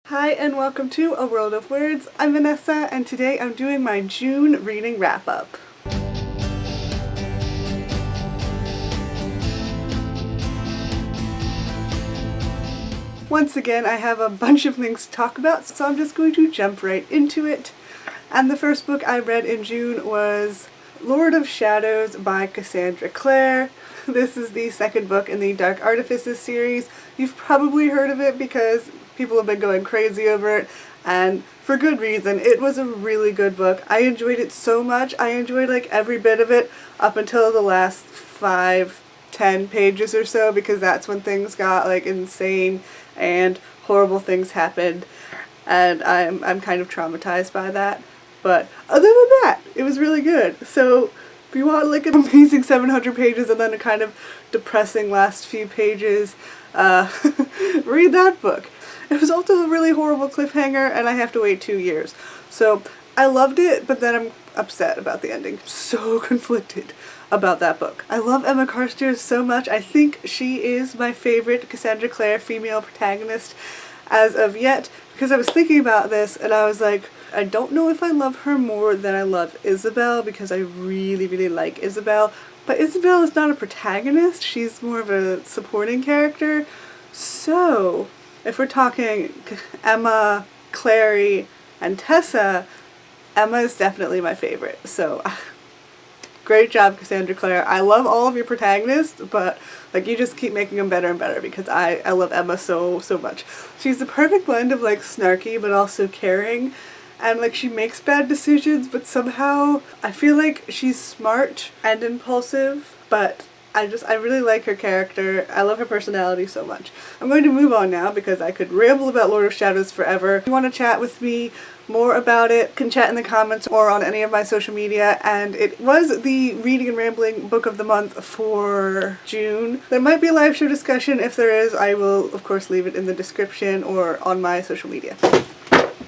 Hi and welcome to A World of Words. I'm Vanessa and today I'm doing my June reading wrap-up. Once again, I have a bunch of things to talk about, so I'm just going to jump right into it. And the first book I read in June was Lord of Shadows by Cassandra Clare. This is the second book in the Dark Artifices series. You've probably heard of it because people have been going crazy over it, and for good reason. It was a really good book. I enjoyed it so much. I enjoyed like every bit of it up until the last 5-10 pages or so, because that's when things got like insane and horrible things happened, and I'm kind of traumatized by that. But other than that, it was really good. So if you want like an amazing 700 pages and then a kind of depressing last few pages, read that book. It was also a really horrible cliffhanger and I have to wait 2 years. So I loved it, but then I'm upset about the ending. So conflicted about that book. I love Emma Carstairs so much. I think she is my favorite Cassandra Clare female protagonist as of yet, because I was thinking about this and I was like, I don't know if I love her more than I love Isabel, because I really like Isabel. But Isabel is not a protagonist, she's more of a supporting character. So if we're talking Emma, Clary, and Tessa, Emma is definitely my favorite. So great job, Cassandra Clare. I love all of your protagonists, but like you just keep making them better and better, because I love Emma so much. She's the perfect blend of like snarky but also caring, and like she makes bad decisions, but somehow I feel like she's smart and impulsive, but I really like her character. I love her personality so much. I'm going to move on now because I could ramble about Lord of Shadows forever. If you want to chat with me more about it, you can chat in the comments or on any of my social media, and it was the reading and rambling book of the month for June. There might be a live show discussion. If there is, I will of course leave it in the description or on my social media.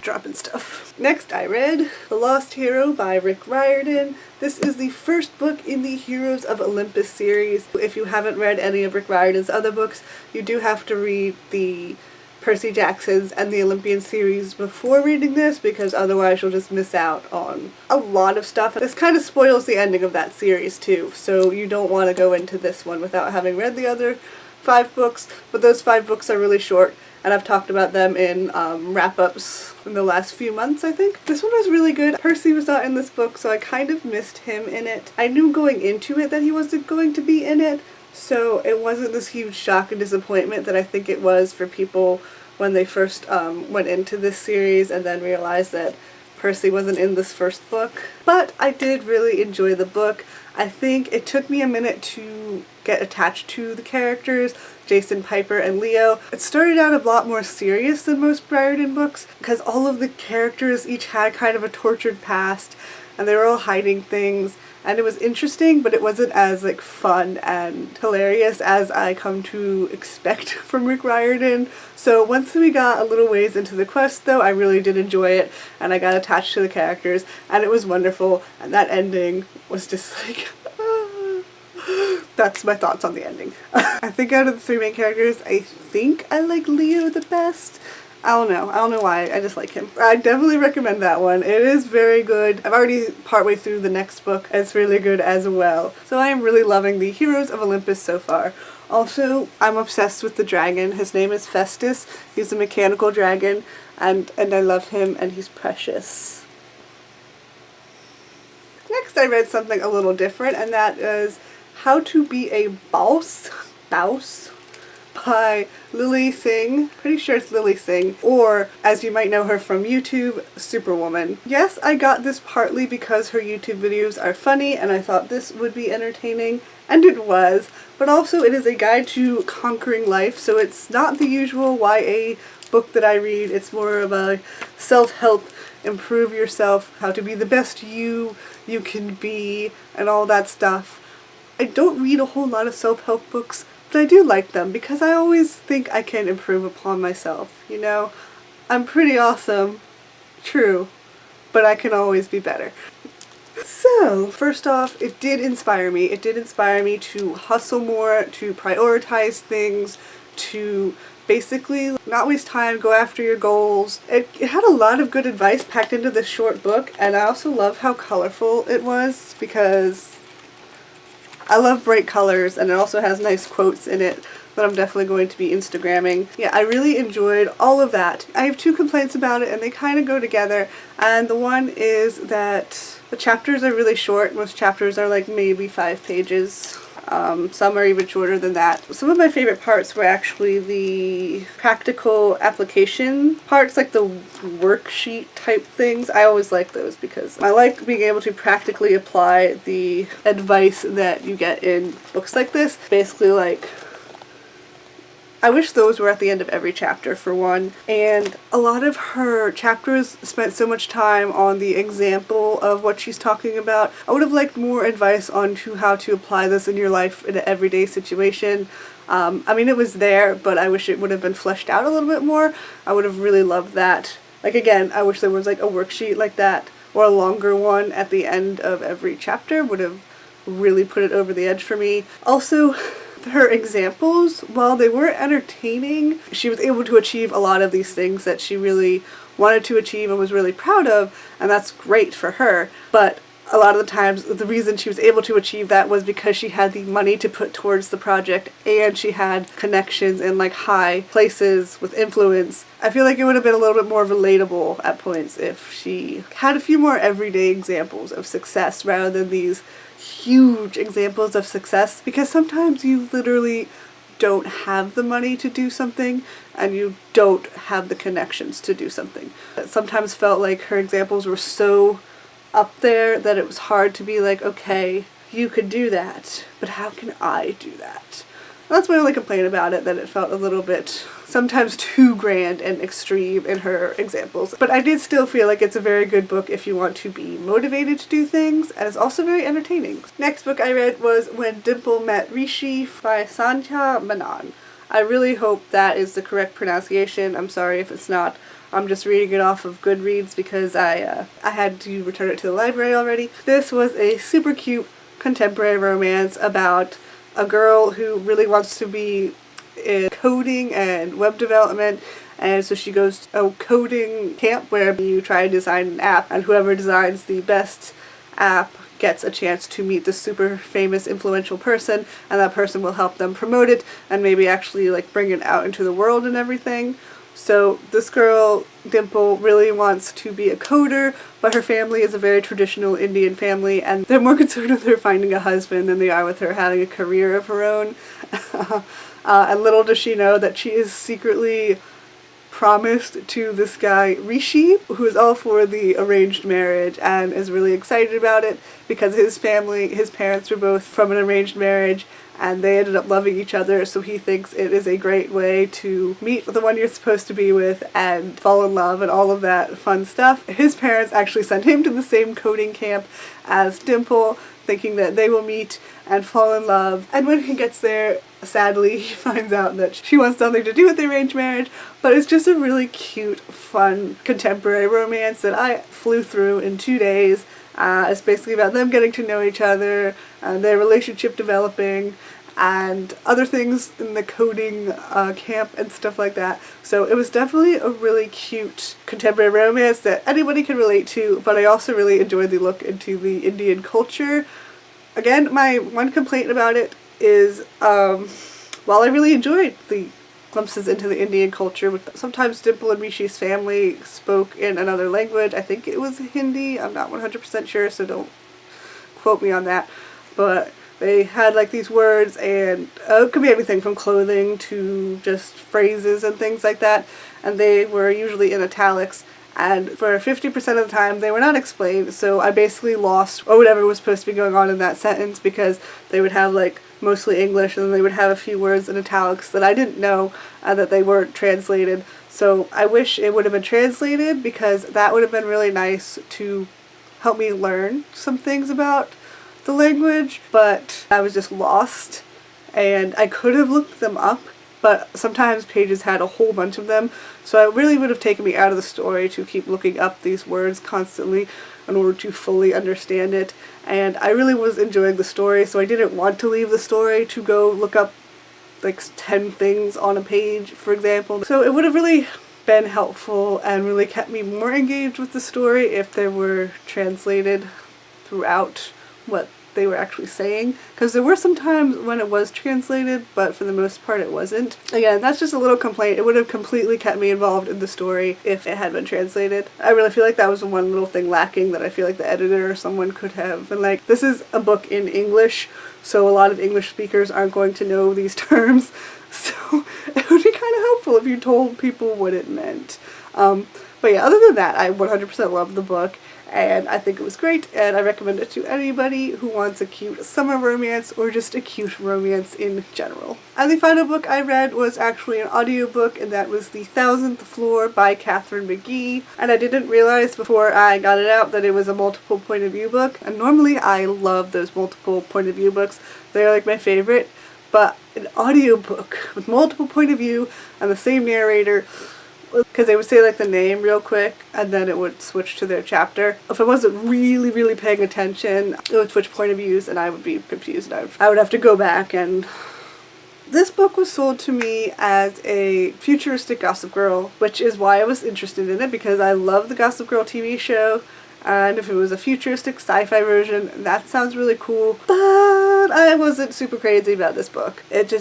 Dropping stuff. Next I read The Lost Hero by Rick Riordan. This is the first book in the Heroes of Olympus series. If you haven't read any of Rick Riordan's other books, you do have to read the Percy Jackson's and the Olympian series before reading this, because otherwise you'll just miss out on a lot of stuff. This kind of spoils the ending of that series too, so you don't want to go into this one without having read the other 5 books, but those 5 books are really short, and I've talked about them in wrap-ups in the last few months, I think. This one was really good. Percy was not in this book, so I kind of missed him in it. I knew going into it that he wasn't going to be in it, so it wasn't this huge shock and disappointment that I think it was for people when they first went into this series and then realized that Percy wasn't in this first book. But I did really enjoy the book. I think it took me a minute to get attached to the characters, Jason, Piper, and Leo. It started out a lot more serious than most Riordan books, because all of the characters each had kind of a tortured past, and they were all hiding things, and it was interesting, but it wasn't as like fun and hilarious as I come to expect from Rick Riordan. So once we got a little ways into the quest though, I really did enjoy it, and I got attached to the characters, and it was wonderful, and that ending was just like that's my thoughts on the ending. I think out of the 3 main characters, I think I like Leo the best. I don't know why, I just like him. I definitely recommend that one. It is very good. I'm already partway through the next book. It's really good as well. So I am really loving the Heroes of Olympus so far. Also, I'm obsessed with the dragon. His name is Festus. He's a mechanical dragon, and I love him, and he's precious. Next I read something a little different, and that is How to Be a Boss by Lily Singh. Pretty sure it's Lily Singh, or as you might know her from YouTube, Superwoman. Yes, I got this partly because her YouTube videos are funny and I thought this would be entertaining, and it was, but also it is a guide to conquering life, so it's not the usual YA book that I read. It's more of a self-help, improve yourself, how to be the best you can be, and all that stuff. I don't read a whole lot of self-help books, but I do like them because I always think I can improve upon myself, you know? I'm pretty awesome, true, but I can always be better. So, first off, it did inspire me. It did inspire me to hustle more, to prioritize things, to basically not waste time, go after your goals. It had a lot of good advice packed into this short book, and I also love how colorful it was because I love bright colors, and it also has nice quotes in it that I'm definitely going to be Instagramming. Yeah, I really enjoyed all of that. I have two complaints about it, and they kind of go together, and the one is that the chapters are really short. Most chapters are like maybe 5 pages. Some are even shorter than that. Some of my favorite parts were actually the practical application parts, like the worksheet type things. I always like those because I like being able to practically apply the advice that you get in books like this. Basically, like, I wish those were at the end of every chapter, for one. And a lot of her chapters spent so much time on the example of what she's talking about. I would have liked more advice on how to apply this in your life in an everyday situation. I mean, it was there, but I wish it would have been fleshed out a little bit more. I would have really loved that. Like, again, I wish there was like a worksheet like that, or a longer one at the end of every chapter. Would have really put it over the edge for me. Also, her examples, while they were entertaining, she was able to achieve a lot of these things that she really wanted to achieve and was really proud of, and that's great for her. But a lot of the times, the reason she was able to achieve that was because she had the money to put towards the project, and she had connections in like high places with influence. I feel like it would have been a little bit more relatable at points if she had a few more everyday examples of success rather than these huge examples of success, because sometimes you literally don't have the money to do something and you don't have the connections to do something. It sometimes felt like her examples were so up there that it was hard to be like, okay, you could do that, but how can I do that? That's my only complaint about it, that it felt a little bit sometimes too grand and extreme in her examples. But I did still feel like it's a very good book if you want to be motivated to do things, and it's also very entertaining. Next book I read was When Dimple Met Rishi by Sandhya Menon. I really hope that is the correct pronunciation. I'm sorry if it's not. I'm just reading it off of Goodreads because I had to return it to the library already. This was a super cute contemporary romance about a girl who really wants to be in coding and web development, and so she goes to a coding camp where you try to design an app, and whoever designs the best app gets a chance to meet the super famous influential person, and that person will help them promote it and maybe actually like bring it out into the world and everything. So this girl, Dimple, really wants to be a coder, but her family is a very traditional Indian family, and they're more concerned with her finding a husband than they are with her having a career of her own. And little does she know that she is secretly promised to this guy, Rishi, who is all for the arranged marriage and is really excited about it because his parents were both from an arranged marriage, and they ended up loving each other, so he thinks it is a great way to meet the one you're supposed to be with and fall in love and all of that fun stuff. His parents actually sent him to the same coding camp as Dimple, thinking that they will meet and fall in love. And when he gets there, sadly, he finds out that she wants nothing to do with the arranged marriage, but it's just a really cute, fun, contemporary romance that I flew through in 2 days. It's basically about them getting to know each other, their relationship developing, and other things in the coding camp and stuff like that. So it was definitely a really cute contemporary romance that anybody can relate to, but I also really enjoyed the look into the Indian culture. Again, my one complaint about it is, while I really enjoyed the glimpses into the Indian culture, sometimes Dimple and Rishi's family spoke in another language. I think it was Hindi. I'm not 100% sure, so don't quote me on that. But they had like these words, and it could be anything from clothing to just phrases and things like that, and they were usually in italics, and for 50% of the time they were not explained, so I basically lost or whatever was supposed to be going on in that sentence, because they would have like mostly English, and then they would have a few words in italics that I didn't know, and that they weren't translated. So I wish it would have been translated, because that would have been really nice to help me learn some things about the language, but I was just lost, and I could have looked them up, but sometimes pages had a whole bunch of them, so it really would have taken me out of the story to keep looking up these words constantly in order to fully understand it. And I really was enjoying the story, so I didn't want to leave the story to go look up like 10 things on a page, for example. So it would have really been helpful and really kept me more engaged with the story if they were translated throughout what they were actually saying, because there were some times when it was translated, but for the most part it wasn't. Again, that's just a little complaint. It would have completely kept me involved in the story if it had been translated. I really feel like that was the one little thing lacking that I feel like the editor or someone could have been like, this is a book in English, so a lot of English speakers aren't going to know these terms, so it would be kind of helpful if you told people what it meant. But yeah, other than that, I 100% love the book, and I think it was great, and I recommend it to anybody who wants a cute summer romance or just a cute romance in general. And the final book I read was actually an audiobook, and that was The 1000th Floor by Katharine McGee. And I didn't realize before I got it out that it was a multiple point of view book, and normally I love those multiple point of view books. They're like my favorite, but an audiobook with multiple point of view and the same narrator, because they would say like the name real quick and then it would switch to their chapter. If I wasn't really paying attention, it would switch point of views and I would be confused. I would have to go back. And this book was sold to me as a futuristic Gossip Girl, which is why I was interested in it, because I love the Gossip Girl TV show, and if it was a futuristic sci-fi version, that sounds really cool. But I wasn't super crazy about this book. It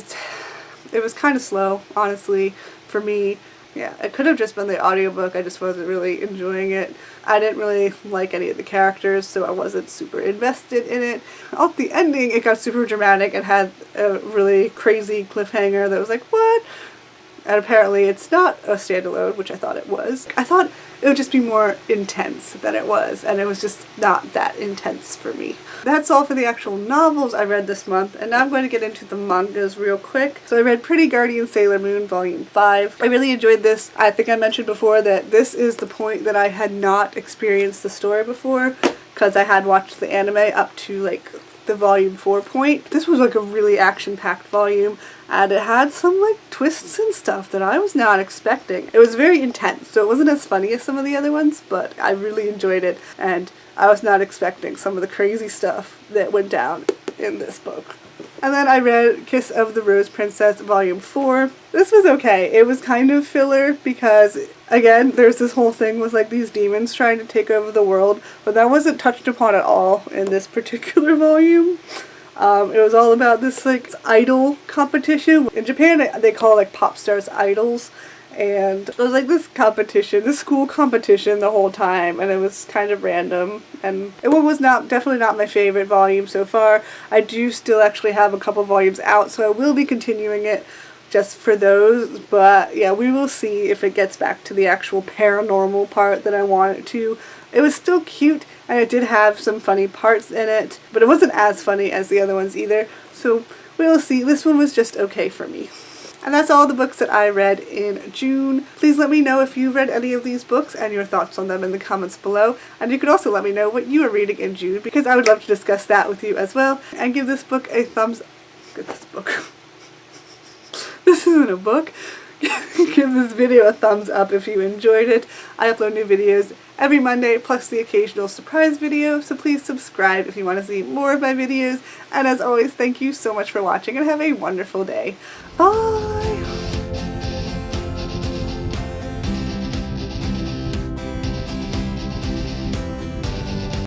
was kind of slow, honestly, for me. Yeah, it could have just been the audiobook. I just wasn't really enjoying it. I didn't really like any of the characters, so I wasn't super invested in it. At the ending, it got super dramatic and had a really crazy cliffhanger that was like, what? And apparently it's not a standalone, which I thought it was. I thought it would just be more intense than it was, and it was just not that intense for me. That's all for the actual novels I read this month, and now I'm going to get into the mangas real quick. So I read Pretty Guardian Sailor Moon Volume 5. I really enjoyed this. I think I mentioned before that this is the point that I had not experienced the story before, because I had watched the anime up to like the Volume 4 point. This was like a really action-packed volume, and it had some like twists and stuff that I was not expecting. It was very intense, so it wasn't as funny as some of the other ones, but I really enjoyed it, and I was not expecting some of the crazy stuff that went down in this book. And then I read Kiss of the Rose Princess Volume 4. This was okay. It was kind of filler because, again, there's this whole thing with like these demons trying to take over the world, but that wasn't touched upon at all in this particular volume. It was all about this like idol competition. In Japan they call like pop stars idols, and it was like this competition, this school competition the whole time, and it was kind of random, and it was definitely not my favorite volume so far. I do still actually have a couple volumes out, so I will be continuing it just for those, but yeah, we will see if it gets back to the actual paranormal part that I want it to. It was still cute, and it did have some funny parts in it, but it wasn't as funny as the other ones either, so we'll see. This one was just okay for me. And that's all the books that I read in June. Please let me know if you read any of these books and your thoughts on them in the comments below. And you could also let me know what you are reading in June, because I would love to discuss that with you as well. And give this book a thumbs up. This isn't a book. Give this video a thumbs up if you enjoyed it. I upload new videos every Monday, plus the occasional surprise video, so please subscribe if you want to see more of my videos. And as always, thank you so much for watching, and have a wonderful day. Bye!